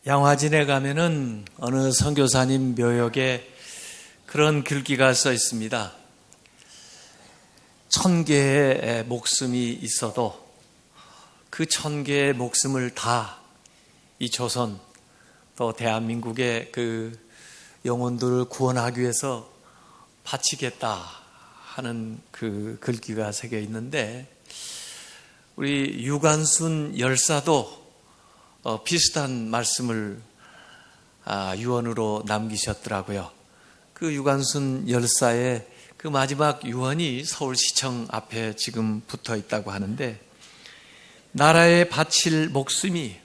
양화진에 가면은 어느 선교사님 묘역에 그런 글귀가 써 있습니다. 1000개의 목숨이 있어도 그 1000개의 목숨을 다 이 조선 또 대한민국의 그 영혼들을 구원하기 위해서 바치겠다 하는 그 글귀가 새겨 있는데, 우리 유관순 열사도 비슷한 말씀을 유언으로 남기셨더라고요. 그 유관순 열사의 그 마지막 유언이 서울시청 앞에 지금 붙어 있다고 하는데, 나라에 바칠 목숨이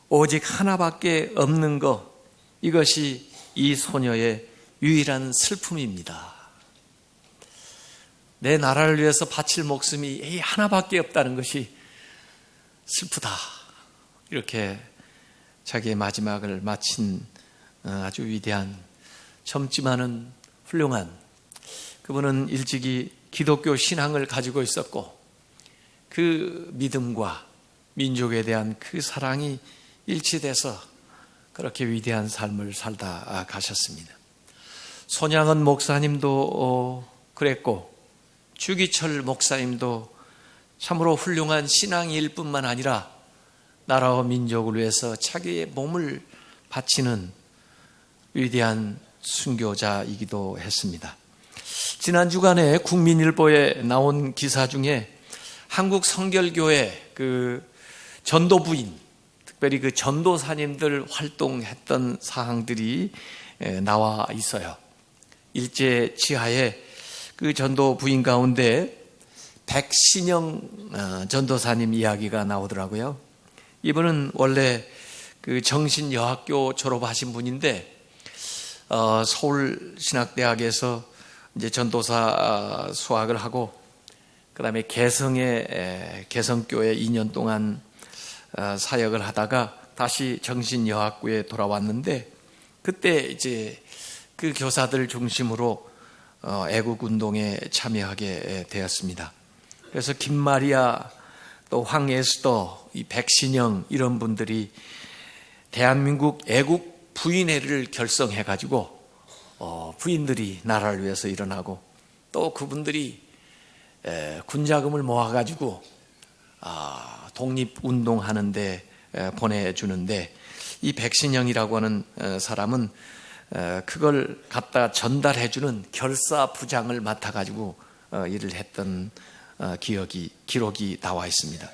오직 하나밖에 없는 것, 이것이 이 소녀의 유일한 슬픔입니다. 내 나라를 위해서 바칠 목숨이 하나밖에 없다는 것이 슬프다. 이렇게 자기의 마지막을 마친 아주 위대한, 젊지만은 훌륭한, 그분은 일찍이 기독교 신앙을 가지고 있었고 그 믿음과 민족에 대한 그 사랑이 일치돼서 그렇게 위대한 삶을 살다 가셨습니다. 손양은 목사님도 그랬고 주기철 목사님도 참으로 훌륭한 신앙일 뿐만 아니라 나라와 민족을 위해서 자기의 몸을 바치는 위대한 순교자이기도 했습니다. 지난 주간에 국민일보에 나온 기사 중에 한국 성결교회 그 전도부인, 특별히 그 전도사님들 활동했던 사항들이 나와 있어요. 일제 지하에 그 전도부인 가운데 백신영 전도사님 이야기가 나오더라고요. 이분은 원래 그 정신여학교 졸업하신 분인데 서울신학대학에서 이제 전도사 수학을 하고 그다음에 개성교회 2년 동안 사역을 하다가 다시 정신여학부에 돌아왔는데, 그때 이제 그 교사들 중심으로 애국운동에 참여하게 되었습니다. 그래서 김마리아, 또 황에스더, 이 백신영 이런 분들이 대한민국 애국 부인회를 결성해가지고 부인들이 나라를 위해서 일어나고, 또 그분들이 군자금을 모아가지고 독립운동하는데 보내주는데, 이 백신영이라고 하는 사람은 그걸 갖다 전달해주는 결사부장을 맡아가지고 일을 했던 기록이 나와 있습니다.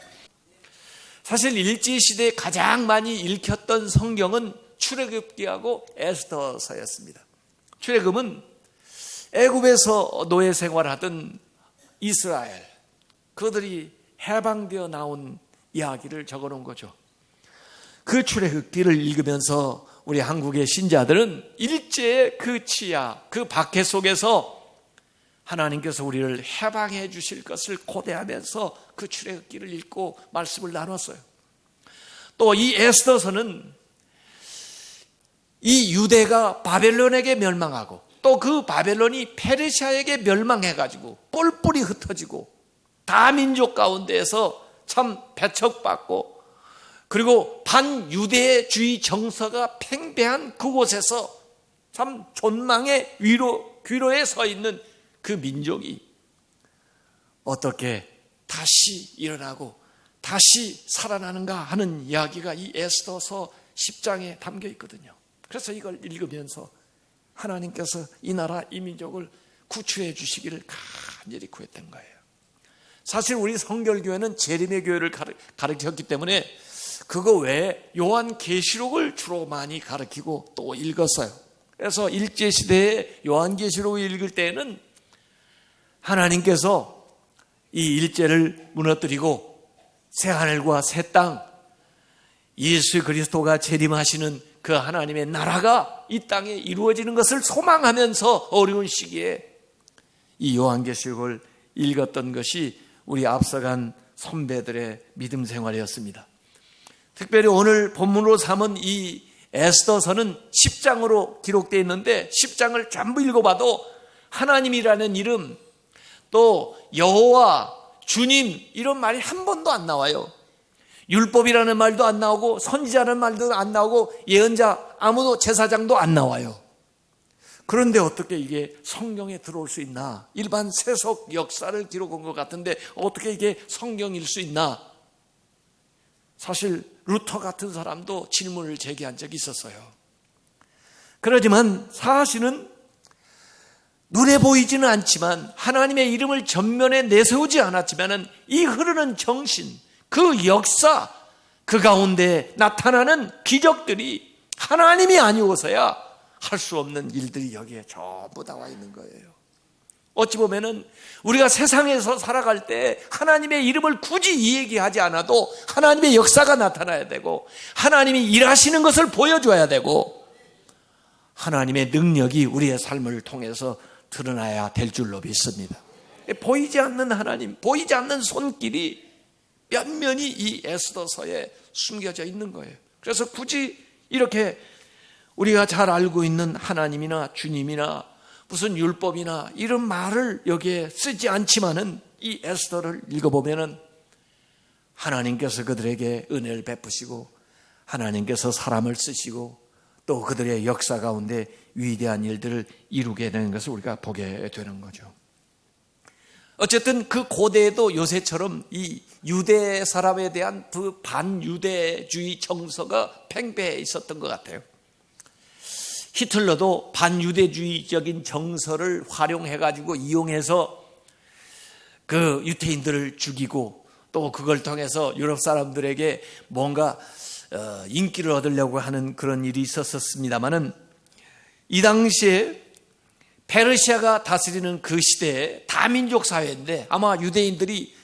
사실 일제시대에 가장 많이 읽혔던 성경은 출애굽기하고 에스더서였습니다. 출애굽은 애굽에서 노예 생활하던 이스라엘, 그들이 해방되어 나온 이야기를 적어놓은 거죠. 그 출애굽기를 읽으면서 우리 한국의 신자들은 일제의 그 치야, 그 박해 속에서 하나님께서 우리를 해방해 주실 것을 고대하면서 그 출애굽기를 읽고 말씀을 나눴어요. 또 이 에스더서는 이 유대가 바벨론에게 멸망하고 또 그 바벨론이 페르시아에게 멸망해가지고 뿔뿔이 흩어지고 다민족 가운데에서 참 배척받고, 그리고 반유대주의 정서가 팽배한 그곳에서 참 존망의 귀로에 서 있는 그 민족이 어떻게 다시 일어나고 다시 살아나는가 하는 이야기가 이 에스더서 10장에 담겨 있거든요. 그래서 이걸 읽으면서 하나님께서 이 나라 이 민족을 구출해 주시기를 간절히 구했던 거예요. 사실 우리 성결교회는 재림의 교회를 가르쳤기 때문에 그거 외에 요한계시록을 주로 많이 가르치고 또 읽었어요. 그래서 일제시대에 요한계시록을 읽을 때에는 하나님께서 이 일제를 무너뜨리고 새하늘과 새 땅, 예수 그리스도가 재림하시는 그 하나님의 나라가 이 땅에 이루어지는 것을 소망하면서 어려운 시기에 이 요한계시록을 읽었던 것이 우리 앞서간 선배들의 믿음 생활이었습니다. 특별히 오늘 본문으로 삼은 이 에스더서는 10장으로 기록되어 있는데 10장을 전부 읽어봐도 하나님이라는 이름, 또 여호와, 주님 이런 말이 한 번도 안 나와요. 율법이라는 말도 안 나오고 선지자라는 말도 안 나오고 예언자 아무도 제사장도 안 나와요. 그런데 어떻게 이게 성경에 들어올 수 있나? 일반 세속 역사를 기록한 것 같은데 어떻게 이게 성경일 수 있나? 사실 루터 같은 사람도 질문을 제기한 적이 있었어요. 그러지만 사실은 눈에 보이지는 않지만 하나님의 이름을 전면에 내세우지 않았지만 이 흐르는 정신, 그 역사, 그 가운데 나타나는 기적들이 하나님이 아니어서야 할 수 없는 일들이 여기에 전부 나와 있는 거예요. 어찌 보면은 우리가 세상에서 살아갈 때 하나님의 이름을 굳이 이야기하지 않아도 하나님의 역사가 나타나야 되고 하나님이 일하시는 것을 보여줘야 되고 하나님의 능력이 우리의 삶을 통해서 드러나야 될 줄로 믿습니다. 보이지 않는 하나님, 보이지 않는 손길이 면면이 이 에스더서에 숨겨져 있는 거예요. 그래서 굳이 이렇게 우리가 잘 알고 있는 하나님이나 주님이나 무슨 율법이나 이런 말을 여기에 쓰지 않지만은 이 에스더를 읽어보면은 하나님께서 그들에게 은혜를 베푸시고 하나님께서 사람을 쓰시고 또 그들의 역사 가운데 위대한 일들을 이루게 되는 것을 우리가 보게 되는 거죠. 어쨌든 그 고대에도 요새처럼 이 유대 사람에 대한 그 반유대주의 정서가 팽배해 있었던 것 같아요. 히틀러도 반유대주의적인 정서를 활용해가지고 이용해서 그 유태인들을 죽이고 또 그걸 통해서 유럽 사람들에게 뭔가 인기를 얻으려고 하는 그런 일이 있었습니다만은 이 당시에 페르시아가 다스리는 그 시대에 다민족 사회인데 아마 유대인들이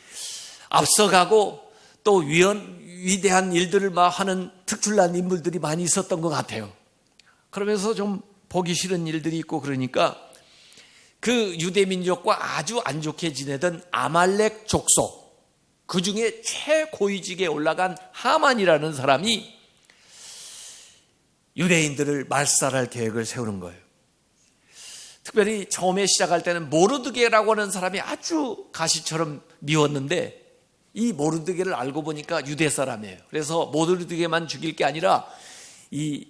앞서가고 또 위대한 일들을 막 하는 특출난 인물들이 많이 있었던 것 같아요. 그러면서 좀 보기 싫은 일들이 있고 그러니까 그 유대민족과 아주 안 좋게 지내던 아말렉 족속, 그 중에 최고위직에 올라간 하만이라는 사람이 유대인들을 말살할 계획을 세우는 거예요. 특별히 처음에 시작할 때는 모르드게라고 하는 사람이 아주 가시처럼 미웠는데 이 모르드게를 알고 보니까 유대 사람이에요. 그래서 모르드게만 죽일 게 아니라 이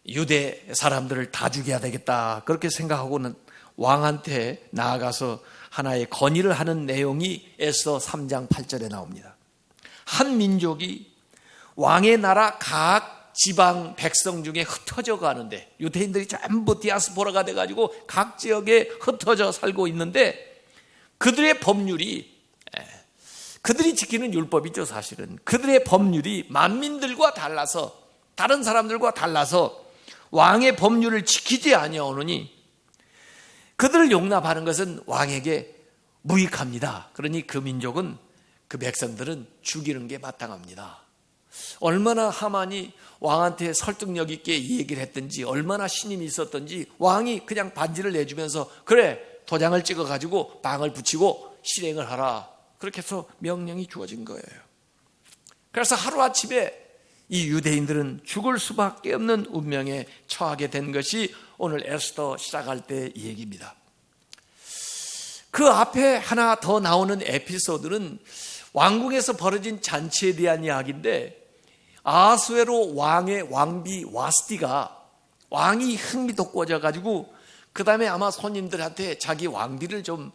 유대 사람들을 다 죽여야 되겠다 그렇게 생각하고는 왕한테 나아가서 하나의 건의를 하는 내용이 에스더 3장 8절에 나옵니다. 한 민족이 왕의 나라 각 지방 백성 중에 흩어져 가는데 유대인들이 전부 디아스포라가 돼가지고 각 지역에 흩어져 살고 있는데 그들의 법률이 그들이 지키는 율법이죠. 사실은 그들의 법률이 만민들과 달라서 다른 사람들과 달라서 왕의 법률을 지키지 아니하오느니 그들을 용납하는 것은 왕에게 무익합니다. 그러니 그 민족은 그 백성들은 죽이는 게 마땅합니다. 얼마나 하만이 왕한테 설득력 있게 이 얘기를 했든지 얼마나 신임이 있었든지 왕이 그냥 반지를 내주면서 그래 도장을 찍어가지고 방을 붙이고 실행을 하라 그렇게 해서 명령이 주어진 거예요. 그래서 하루아침에 이 유대인들은 죽을 수밖에 없는 운명에 처하게 된 것이 오늘 에스더 시작할 때 이 얘기입니다. 그 앞에 하나 더 나오는 에피소드는 왕궁에서 벌어진 잔치에 대한 이야기인데 아수에로 왕의 왕비 와스티가 왕이 흥미 돋궈져 가지고 그 다음에 아마 손님들한테 자기 왕비를 좀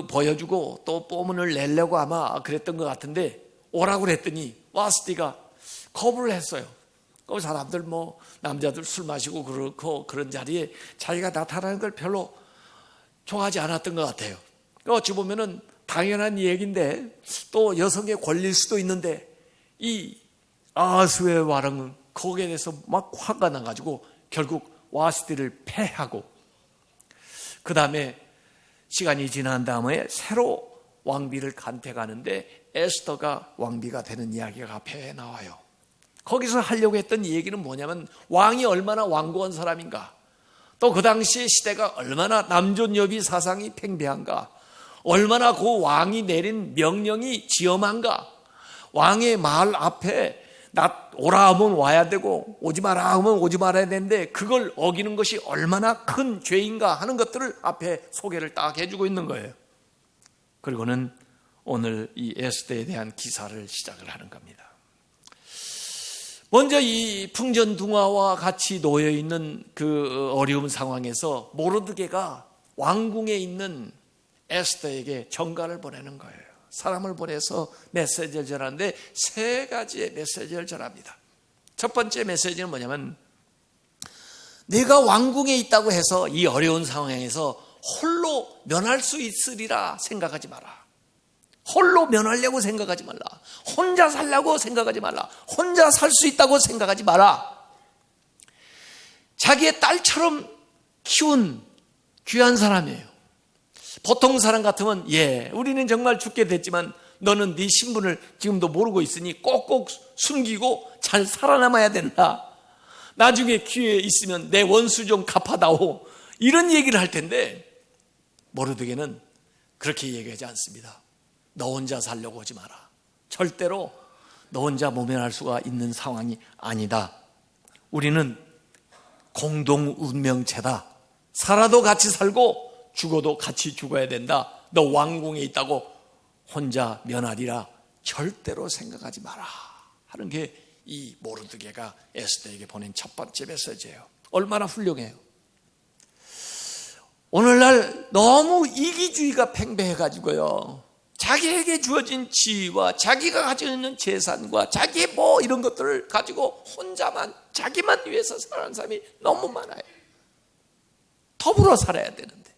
보여주고 또 뽀문을 내려고 아마 그랬던 것 같은데 오라고 그랬더니 와스티가 거부를 했어요. 그 사람들 남자들 술 마시고 그렇고 그런 자리에 자기가 나타나는 걸 별로 좋아하지 않았던 것 같아요. 어찌 보면은 당연한 얘기인데 또 여성의 권리일 수도 있는데 이 아수의 왕은 거기에 대해서 막 화가 나가지고 결국 와스티를 패하고 그 다음에 시간이 지난 다음에 새로 왕비를 간택하는데 에스더가 왕비가 되는 이야기가 앞에 나와요. 거기서 하려고 했던 얘기는 뭐냐면 왕이 얼마나 완고한 사람인가 또 그 당시의 시대가 얼마나 남존여비 사상이 팽배한가 얼마나 그 왕이 내린 명령이 지엄한가 왕의 말 앞에 오라 하면 와야 되고 오지 마라 하면 오지 말아야 되는데 그걸 어기는 것이 얼마나 큰 죄인가 하는 것들을 앞에 소개를 딱 해주고 있는 거예요. 그리고는 오늘 이 에스더에 대한 기사를 시작을 하는 겁니다. 먼저 이 풍전등화와 같이 놓여 있는 그 어려운 상황에서 모르드게가 왕궁에 있는 에스더에게 전가를 보내는 거예요. 사람을 보내서 메시지를 전하는데 세 가지의 메시지를 전합니다. 첫 번째 메시지는 뭐냐면, 네가 왕궁에 있다고 해서 이 어려운 상황에서 홀로 면할 수 있으리라 생각하지 마라. 홀로 면하려고 생각하지 말라. 혼자 살려고 생각하지 말라. 혼자 살 수 있다고 생각하지 마라. 자기의 딸처럼 키운 귀한 사람이에요. 보통 사람 같으면 우리는 정말 죽게 됐지만 너는 네 신분을 지금도 모르고 있으니 꼭꼭 숨기고 잘 살아남아야 된다. 나중에 기회 있으면 내 원수 좀 갚아다오. 이런 얘기를 할 텐데 모르드게는 그렇게 얘기하지 않습니다. 너 혼자 살려고 하지 마라. 절대로 너 혼자 모면할 수가 있는 상황이 아니다. 우리는 공동 운명체다. 살아도 같이 살고 죽어도 같이 죽어야 된다. 너 왕궁에 있다고 혼자 면하리라 절대로 생각하지 마라 하는 게 이 모르드게가 에스더에게 보낸 첫 번째 메시지예요. 얼마나 훌륭해요. 오늘날 너무 이기주의가 팽배해가지고요, 자기에게 주어진 지위와 자기가 가지고 있는 재산과 자기의 이런 것들을 가지고 혼자만 자기만 위해서 살아가는 사람이 너무 많아요. 더불어 살아야 되는데,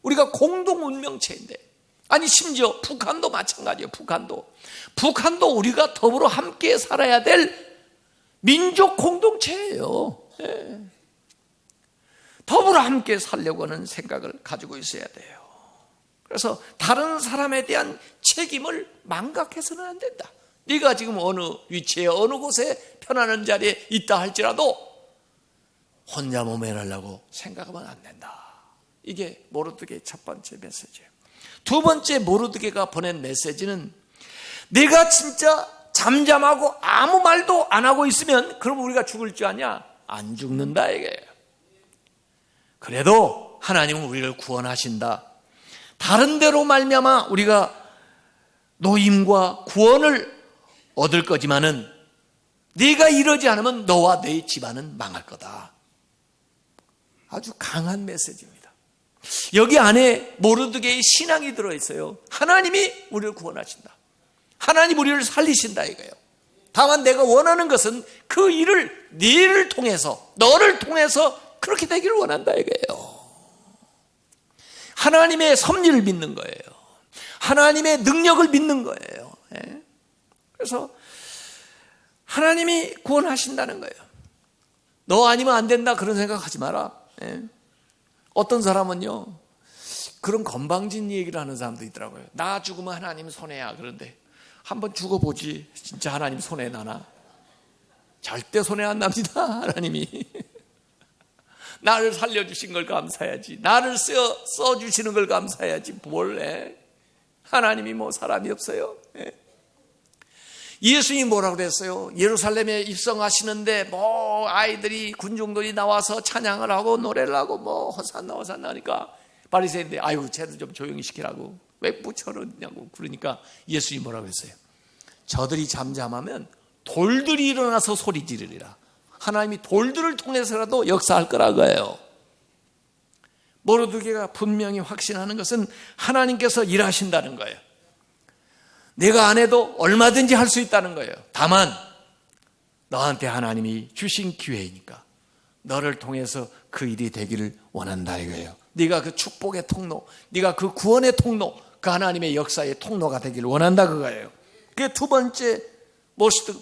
우리가 공동 운명체인데, 아니 심지어 북한도 마찬가지예요. 북한도 우리가 더불어 함께 살아야 될 민족 공동체예요. 더불어 함께 살려고 하는 생각을 가지고 있어야 돼요. 그래서 다른 사람에 대한 책임을 망각해서는 안 된다. 네가 지금 어느 위치에 어느 곳에 편안한 자리에 있다 할지라도 혼자 모면하려고 생각하면 안 된다. 이게 모르드게의 첫 번째 메시지예요. 두 번째 모르드게가 보낸 메시지는, 내가 진짜 잠잠하고 아무 말도 안 하고 있으면 그럼 우리가 죽을 줄 아냐? 안 죽는다 이게요. 그래도 하나님은 우리를 구원하신다. 다른 데로 말미암아 우리가 노임과 구원을 얻을 거지만은 네가 이러지 않으면 너와 네 집안은 망할 거다. 아주 강한 메시지입니다. 여기 안에 모르드게의 신앙이 들어있어요. 하나님이 우리를 구원하신다. 하나님 우리를 살리신다 이거예요. 다만 내가 원하는 것은 그 일을 너를 통해서 그렇게 되기를 원한다 이거예요. 하나님의 섭리를 믿는 거예요. 하나님의 능력을 믿는 거예요. 그래서 하나님이 구원하신다는 거예요. 너 아니면 안 된다 그런 생각하지 마라. 어떤 사람은요, 그런 건방진 얘기를 하는 사람도 있더라고요. 나 죽으면 하나님 손해야. 그런데 한번 죽어보지 진짜 하나님 손해 나나? 절대 손해 안 납니다. 하나님이 나를 살려주신 걸 감사해야지. 나를 써주시는 걸 감사해야지. 뭘 해? 하나님이 사람이 없어요. 예수님이 뭐라고 그랬어요? 예루살렘에 입성하시는데 아이들이 군중들이 나와서 찬양을 하고 노래를 하고 호산나 하니까 바리새인들이 아유 쟤들 좀 조용히 시키라고, 왜 붙여넣냐고 그러니까 예수님이 뭐라고 했어요? 저들이 잠잠하면 돌들이 일어나서 소리 지르리라. 하나님이 돌들을 통해서라도 역사할 거라고 해요. 모르드게가 분명히 확신하는 것은 하나님께서 일하신다는 거예요. 내가 안 해도 얼마든지 할 수 있다는 거예요. 다만 너한테 하나님이 주신 기회이니까 너를 통해서 그 일이 되기를 원한다 이거예요. 네가 그 축복의 통로, 네가 그 구원의 통로, 그 하나님의 역사의 통로가 되기를 원한다 그거예요. 그게 두 번째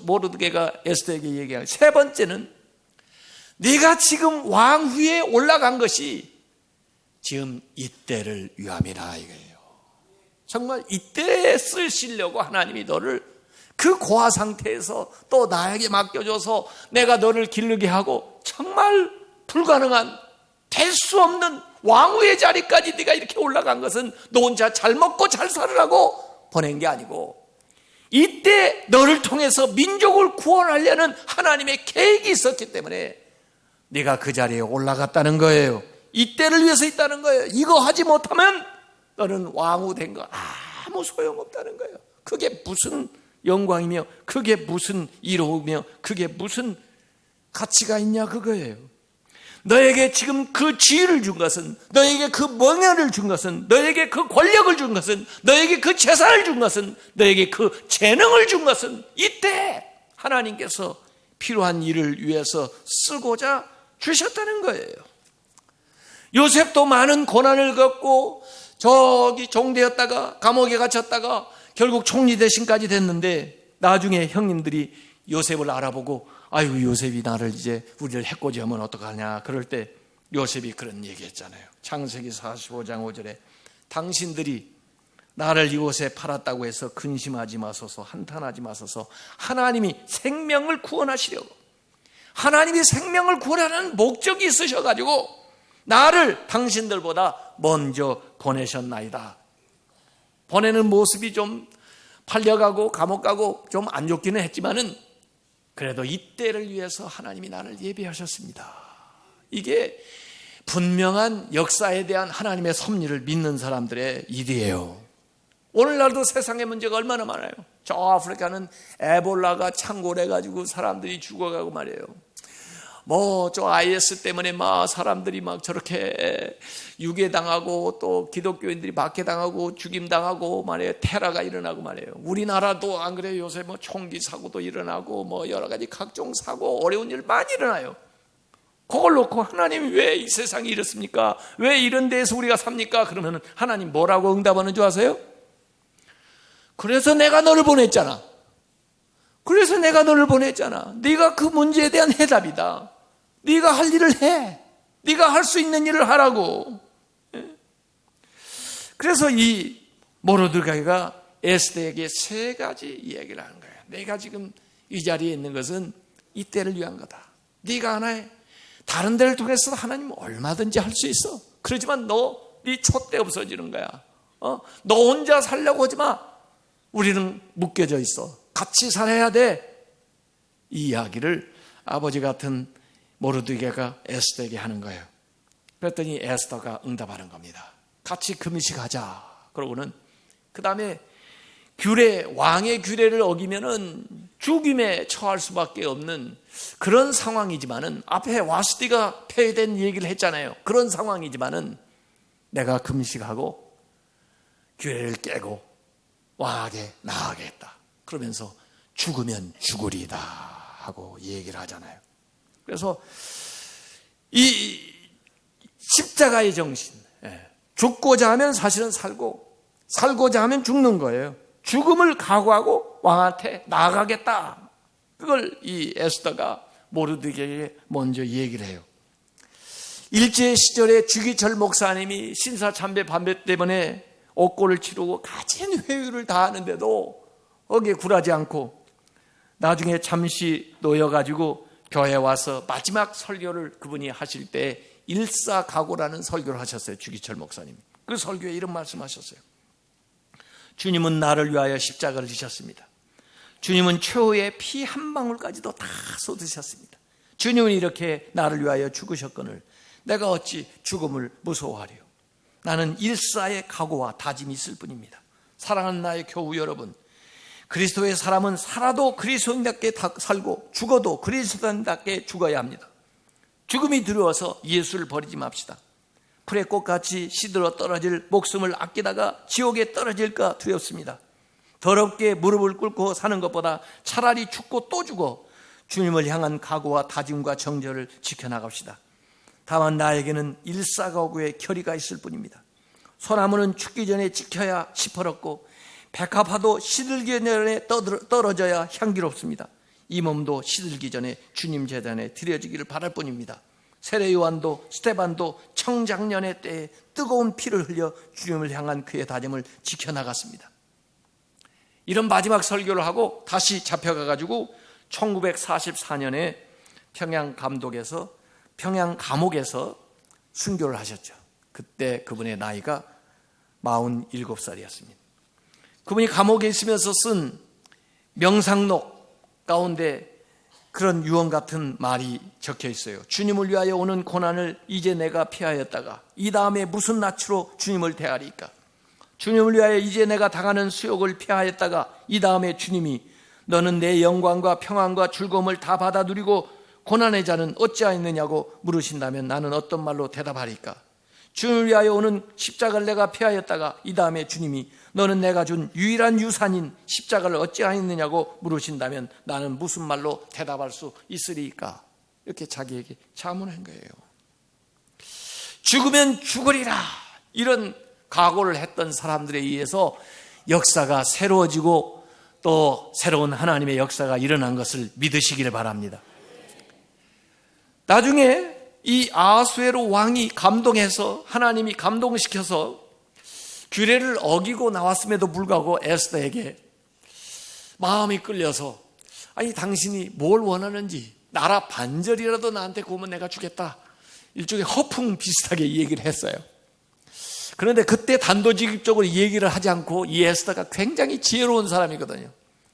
모르드게가 에스더에게 얘기하고, 세 번째는 네가 지금 왕위에 올라간 것이 지금 이때를 위함이라 이거예요. 정말 이때에 쓰시려고 하나님이 너를 그 고아 상태에서 또 나에게 맡겨줘서 내가 너를 기르게 하고 정말 불가능한, 될 수 없는 왕후의 자리까지 네가 이렇게 올라간 것은 너 혼자 잘 먹고 잘 살으라고 보낸 게 아니고, 이때 너를 통해서 민족을 구원하려는 하나님의 계획이 있었기 때문에 네가 그 자리에 올라갔다는 거예요. 이때를 위해서 있다는 거예요. 이거 하지 못하면 너는 왕후 된 거 아무 소용없다는 거예요. 그게 무슨 영광이며 그게 무슨 이로우며 그게 무슨 가치가 있냐 그거예요. 너에게 지금 그 지위를 준 것은, 너에게 그 명예를 준 것은, 너에게 그 권력을 준 것은, 너에게 그 재산을 준 것은, 너에게 그 재능을 준 것은 이때 하나님께서 필요한 일을 위해서 쓰고자 주셨다는 거예요. 요셉도 많은 고난을 겪고 저기 종되었다가 감옥에 갇혔다가 결국 총리 대신까지 됐는데, 나중에 형님들이 요셉을 알아보고 아유 요셉이 나를 이제 우리를 해코지하면 어떡하냐 그럴 때 요셉이 그런 얘기했잖아요. 창세기 45장 5절에 당신들이 나를 이곳에 팔았다고 해서 근심하지 마소서, 한탄하지 마소서. 하나님이 생명을 구원하시려고, 하나님이 생명을 구원하는 목적이 있으셔가지고 나를 당신들보다 먼저 보내셨나이다. 보내는 모습이 좀 팔려가고 감옥 가고 좀 안 좋기는 했지만은 그래도 이때를 위해서 하나님이 나를 예비하셨습니다. 이게 분명한 역사에 대한 하나님의 섭리를 믿는 사람들의 일이에요. 오늘날도 세상의 문제가 얼마나 많아요. 저 아프리카는 에볼라가 창궐해가지고 사람들이 죽어가고 말이에요. 저 IS 때문에 막 사람들이 막 저렇게 유괴당하고 또 기독교인들이 박해당하고 죽임당하고 말이에요. 테러가 일어나고 말이에요. 우리나라도 안 그래요? 요새 총기 사고도 일어나고 여러 가지 각종 사고 어려운 일 많이 일어나요. 그걸 놓고 하나님이 왜 이 세상이 이렇습니까? 왜 이런 데에서 우리가 삽니까? 그러면 하나님 뭐라고 응답하는 줄 아세요? 그래서 내가 너를 보냈잖아. 그래서 내가 너를 보냈잖아. 네가 그 문제에 대한 해답이다. 네가 할 일을 해. 네가 할 수 있는 일을 하라고. 그래서 이 모르드가이가 에스더에게 세 가지 이야기를 하는 거예요. 내가 지금 이 자리에 있는 것은 이때를 위한 거다. 네가 하나에 다른 데를 통해서 하나님 얼마든지 할 수 있어. 그렇지만 네 촛대 없어지는 거야. 너 혼자 살려고 하지 마. 우리는 묶여져 있어. 같이 살아야 돼. 이 이야기를 아버지 같은 모르드게가 에스더에게 하는 거예요. 그랬더니 에스더가 응답하는 겁니다. 같이 금식하자. 그러고는 그 다음에 왕의 규례를 어기면은 죽임에 처할 수밖에 없는 그런 상황이지만은, 앞에 와스디가 폐해된 얘기를 했잖아요. 그런 상황이지만은 내가 금식하고 규례를 깨고 왕에게 나아가겠다. 그러면서 죽으면 죽으리다 하고 얘기를 하잖아요. 그래서 이 십자가의 정신, 죽고자 하면 사실은 살고, 살고자 하면 죽는 거예요. 죽음을 각오하고 왕한테 나아가겠다. 그걸 이 에스더가 모르드게에게 먼저 얘기를 해요. 일제 시절에 주기철 목사님이 신사참배 반배 때문에 옥고를 치르고 가진 회유를 다하는데도 거기에 굴하지 않고 나중에 잠시 놓여가지고 교회에 와서 마지막 설교를 그분이 하실 때 일사각오라는 설교를 하셨어요. 주기철 목사님. 그 설교에 이런 말씀하셨어요. 주님은 나를 위하여 십자가를 지셨습니다. 주님은 최후의 피 한 방울까지도 다 쏟으셨습니다. 주님은 이렇게 나를 위하여 죽으셨거늘 내가 어찌 죽음을 무서워하리요. 나는 일사의 각오와 다짐이 있을 뿐입니다. 사랑하는 나의 교우 여러분, 그리스도의 사람은 살아도 그리스도인답게 살고 죽어도 그리스도인답게 죽어야 합니다. 죽음이 두려워서 예수를 버리지 맙시다. 풀의 꽃같이 시들어 떨어질 목숨을 아끼다가 지옥에 떨어질까 두렵습니다. 더럽게 무릎을 꿇고 사는 것보다 차라리 죽고 또 죽어 주님을 향한 각오와 다짐과 정절을 지켜나갑시다. 다만 나에게는 일사각오의 결의가 있을 뿐입니다. 소나무는 죽기 전에 지켜야 시퍼렇고 백합화도 시들기 전에 떨어져야 향기롭습니다. 이 몸도 시들기 전에 주님 제단에 드려지기를 바랄 뿐입니다. 세례 요한도 스테반도 청장년의 때에 뜨거운 피를 흘려 주님을 향한 그의 다짐을 지켜나갔습니다. 이런 마지막 설교를 하고 다시 잡혀가가지고 1944년에 평양 감옥에서 순교를 하셨죠. 그때 그분의 나이가 47살이었습니다. 그분이 감옥에 있으면서 쓴 명상록 가운데 그런 유언 같은 말이 적혀 있어요. 주님을 위하여 오는 고난을 이제 내가 피하였다가 이 다음에 무슨 낯으로 주님을 대하리까? 주님을 위하여 이제 내가 당하는 수욕을 피하였다가 이 다음에 주님이 너는 내 영광과 평안과 즐거움을 다 받아 누리고 고난의 자는 어찌하였느냐고 물으신다면 나는 어떤 말로 대답하리까? 주님을 위하여 오는 십자가를 내가 피하였다가 이 다음에 주님이 너는 내가 준 유일한 유산인 십자가를 어찌하였느냐고 물으신다면 나는 무슨 말로 대답할 수 있으리까? 이렇게 자기에게 자문한 거예요. 죽으면 죽으리라, 이런 각오를 했던 사람들에 의해서 역사가 새로워지고 또 새로운 하나님의 역사가 일어난 것을 믿으시기를 바랍니다. 나중에 이 아하수에로 왕이 감동해서, 하나님이 감동시켜서 규례를 어기고 나왔음에도 불구하고 에스더에게 마음이 끌려서, 아니 당신이 뭘 원하는지 나라 반절이라도 나한테 구우면 내가 주겠다, 일종의 허풍 비슷하게 이 얘기를 했어요. 그런데 그때 단도직입적으로 이 얘기를 하지 않고, 이 에스더가 굉장히 지혜로운 사람이거든요.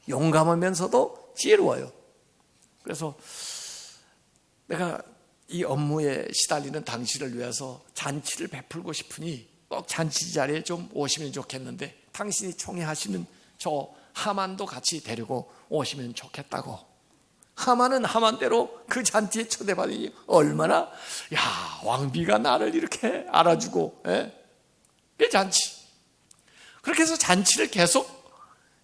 용감하면서도 지혜로워요. 그래서 내가 이 업무에 시달리는 당신을 위해서 잔치를 베풀고 싶으니 꼭 잔치 자리에 좀 오시면 좋겠는데 당신이 총애하시는 저 하만도 같이 데리고 오시면 좋겠다고. 하만은 하만대로 그 잔치에 초대받으니 얼마나, 야, 왕비가 나를 이렇게 알아주고, 그 잔치. 그렇게 해서 잔치를 계속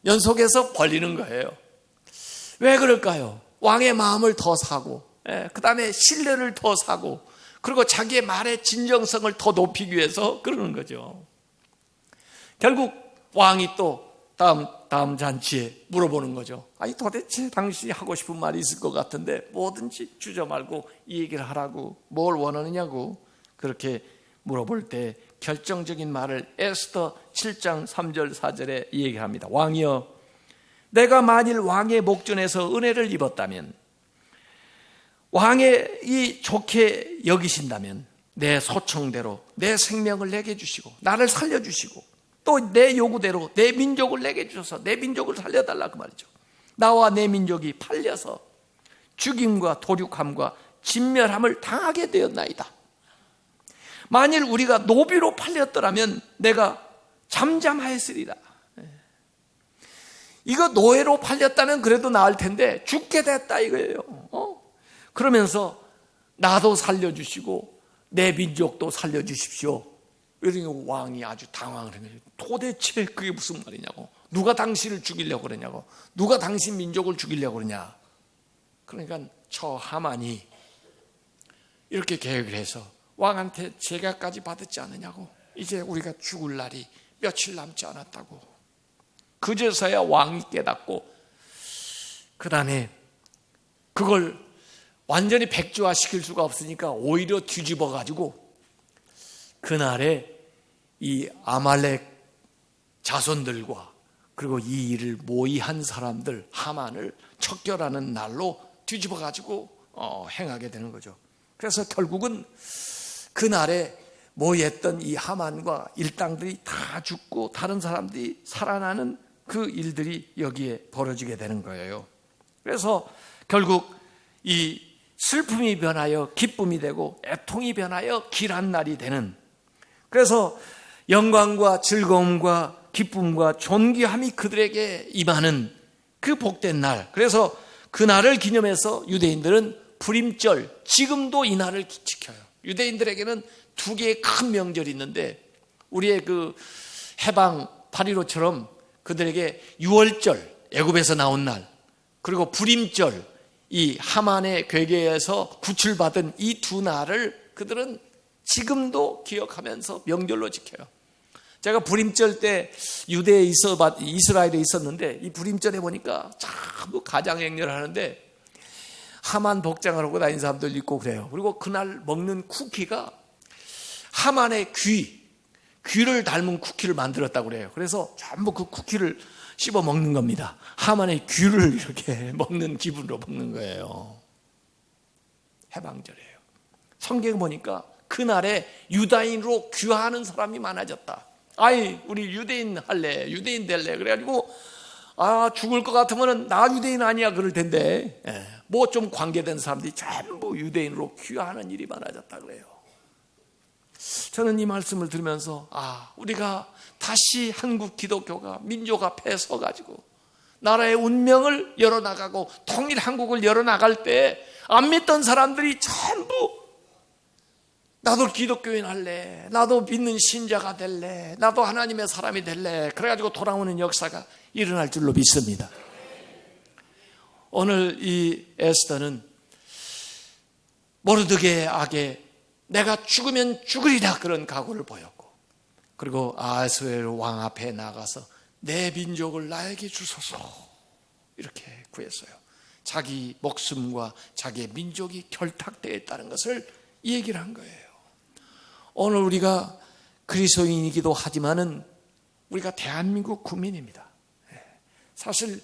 연속해서 벌리는 거예요. 왜 그럴까요? 왕의 마음을 더 사고, 그 다음에 신뢰를 더 사고, 그리고 자기의 말의 진정성을 더 높이기 위해서 그러는 거죠. 결국 왕이 또 다음 잔치에 물어보는 거죠. 아니 도대체 당신이 하고 싶은 말이 있을 것 같은데 뭐든지 주저 말고 이 얘기를 하라고, 뭘 원하느냐고. 그렇게 물어볼 때 결정적인 말을 에스더 7장 3절 4절에 이 얘기를 합니다. 왕이여, 내가 만일 왕의 목전에서 은혜를 입었다면, 왕의 이 좋게 여기신다면 내 소청대로 내 생명을 내게 주시고 나를 살려주시고 또 내 요구대로 내 민족을 내게 주셔서 내 민족을 살려달라, 그 말이죠. 나와 내 민족이 팔려서 죽임과 도륙함과 진멸함을 당하게 되었나이다. 만일 우리가 노비로 팔렸더라면 내가 잠잠하였으리라. 이거 노예로 팔렸다면 그래도 나을 텐데 죽게 됐다 이거예요. 그러면서 나도 살려주시고 내 민족도 살려주십시오. 이러니 왕이 아주 당황을 해요. 도대체 그게 무슨 말이냐고. 누가 당신을 죽이려고 그러냐고. 누가 당신 민족을 죽이려고 그러냐. 그러니까 저 하만이 이렇게 계획을 해서 왕한테 제가까지 받았지 않느냐고. 이제 우리가 죽을 날이 며칠 남지 않았다고. 그제서야 왕이 깨닫고 그 다음에 그걸 완전히 백지화시킬 수가 없으니까 오히려 뒤집어가지고 그날에 이 아말렉 자손들과 그리고 이 일을 모의한 사람들 하만을 척결하는 날로 뒤집어가지고 행하게 되는 거죠. 그래서 결국은 그날에 모였던 이 하만과 일당들이 다 죽고 다른 사람들이 살아나는 그 일들이 여기에 벌어지게 되는 거예요. 그래서 결국 이 슬픔이 변하여 기쁨이 되고 애통이 변하여 길한 날이 되는, 그래서 영광과 즐거움과 기쁨과 존귀함이 그들에게 임하는 그 복된 날. 그래서 그 날을 기념해서 유대인들은 불임절, 지금도 이 날을 지켜요. 유대인들에게는 두 개의 큰 명절이 있는데 우리의 그 해방 8.15처럼 그들에게 유월절, 애굽에서 나온 날, 그리고 불임절, 이 하만의 괴계에서 구출받은 이 두 날을 그들은 지금도 기억하면서 명절로 지켜요. 제가 불임절 때 유대에 이스라엘에 있었는데 이 불임절에 보니까 전부 가장행렬을 하는데 하만 복장을 하고 다니는 사람들 있고 그래요. 그리고 그날 먹는 쿠키가 하만의 귀를 닮은 쿠키를 만들었다고 그래요. 그래서 전부 그 쿠키를 씹어 먹는 겁니다. 하만의 귀를 이렇게 먹는 기분으로 먹는 거예요. 해방절이에요. 성경에 보니까 그날에 유다인으로 귀화하는 사람이 많아졌다. 아이, 우리 유대인 할래, 유대인 될래. 그래가지고 죽을 것 같으면 나 유대인 아니야 그럴 텐데 뭐 좀 관계된 사람들이 전부 유대인으로 귀화하는 일이 많아졌다 그래요. 저는 이 말씀을 들으면서 우리가 다시 한국 기독교가 민족 앞에 서가지고 나라의 운명을 열어나가고 통일 한국을 열어나갈 때 안 믿던 사람들이 전부 나도 기독교인 할래, 나도 믿는 신자가 될래, 나도 하나님의 사람이 될래, 그래가지고 돌아오는 역사가 일어날 줄로 믿습니다. 오늘 이 에스더는 모르드게의 악에 내가 죽으면 죽으리라 그런 각오를 보였고, 그리고 아하스웨로 왕 앞에 나가서 내 민족을 나에게 주소서 이렇게 구했어요. 자기 목숨과 자기의 민족이 결탁되어 있다는 것을 얘기를 한 거예요. 오늘 우리가 그리스도인이기도 하지만은 우리가 대한민국 국민입니다. 사실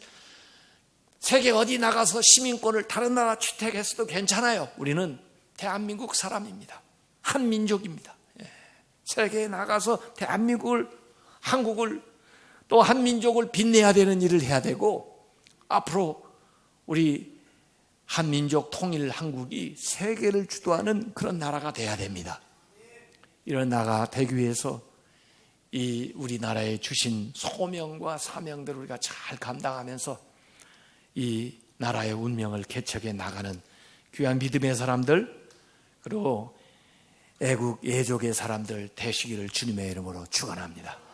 세계 어디 나가서 시민권을 다른 나라 채택했어도 괜찮아요. 우리는 대한민국 사람입니다. 한 민족입니다. 세계에 나가서 대한민국을, 한국을, 또 한 민족을 빛내야 되는 일을 해야 되고, 앞으로 우리 한민족 통일 한국이 세계를 주도하는 그런 나라가 돼야 됩니다. 이런 나라가 되기 위해서 이 우리나라에 주신 소명과 사명들을 우리가 잘 감당하면서 이 나라의 운명을 개척해 나가는 귀한 믿음의 사람들, 그리고 애국 애족의 사람들 되시기를 주님의 이름으로 축원합니다.